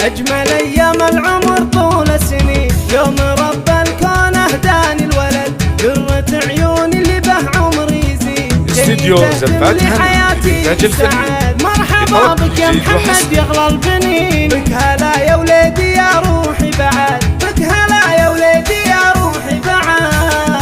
أجمل أيام العمر طول السنين، يوم رب الكون أهداني الولد، قرة عيوني اللي به عمري يزيد. استديو زفات هني إنتاج الفني. مرحبا بك يا محمد يا أغلى البنين، بك هلا يا وليدي يا روحي بعد، بك هلا يا وليدي يا روحي بعد.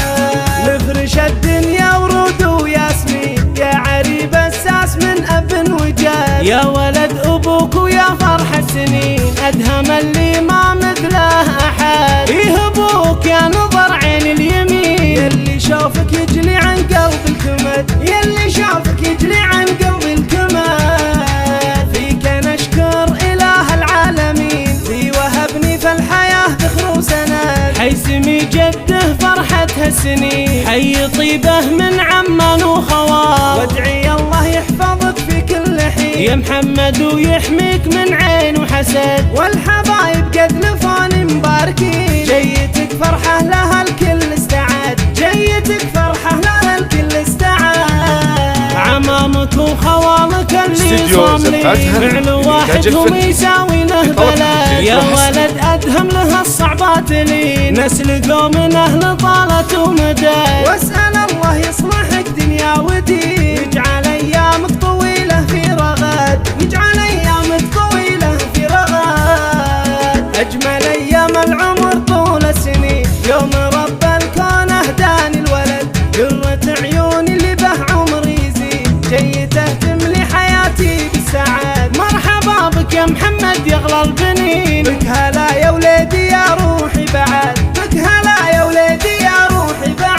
نفرش الدنيا ورود وياسمين، يا عريب الساس من أب وجاد، يا ولد أبوك ويا فرح السنين، أدهم اللي ما مثله أحد. إيه أبوك يا نظر عين اليمين، يلي شافك يجلي عن قلب الكمد، يلي شافك يجلي عن قلب الكمد. فيك نشكر إله العالمين، في وهبني في الحياة ذخر وسند، حي سمي جده فرحة هالسنين، حي طيبه من عمان وخوال، وادعي الله يحفظك في كل حين يا محمد ويحميك من عين وحسد، والحبايب قد لفون مباركين، جيتك فرحة لها الكل استعاد، جيتك فرحة لها الكل استعاد. عمامك وخوالك اللي صاملين، فعل واحد هم يساوي له بلد، يا ولد أدهم له الصعبات لين، نسل قوم من أهل طالة ومدد، واسأل الله يصلحك دنيا ودين، يجعل أيامك طويلة في رغد، يجعل أيامك طويلة في رغد. أجمل أيام العمر طول السنين، يوم رب الكون أهداني الولد، قرة عيوني اللي به عمري يزيد، جاي تهتم لي حياتي بالسعاد. مرحبا بك يا محمد يا أغلى البنين، بك هلا يا وليدي يا روحي بعد، بك هلا يا وليدي يا روحي بعد.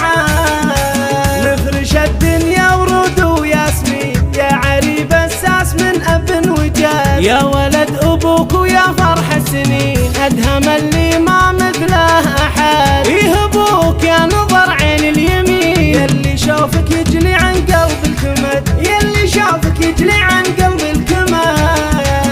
نفرش الدنيا ورود وياسمين، يا عريب الساس من أب وجاد، يا ولد أبوك ويا فرح السنين، أدهم اللي ما مثله أحد. إيه أبوك يا نظر عين اليمين، يلي شافك يجلي عن قلب الكمد، يلي شافك يجلي عن قلب الكمد.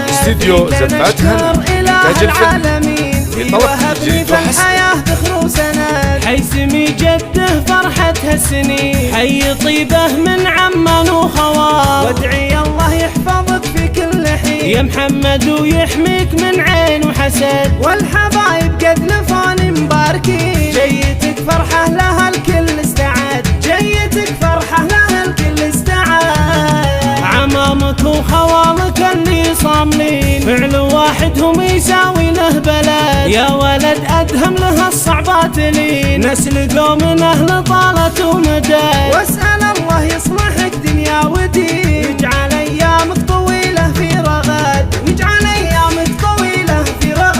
استديو زفات هني إنتاج الفني. وهبني في الحياة ذخر وسند، حي سمي جده فرحة هالسنين، حي طيبه من عمان وخوال، وادعي الله يحفظك في كل حين يا محمد ويحميك من عين وحسد، والحبايب قد لفون مباركين، جيتك فرحة لها الكل استعاد، جيتك فرحة لها الكل استعاد. عمامك وخوالك اللي صاملين، فعل واحد هم يساوي له بلد، يا ولد أدهم له الصعبات لين، نسل قوم من أهل طالة ومدد، واسأل الله يصلحك دنيا ودين، يجعل أيامك طويلة في رغد، يجعل أيامك طويلة في رغد.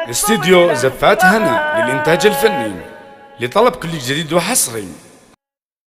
استديو زفات هني للإنتاج الفني. لطلب كل جديد وحصري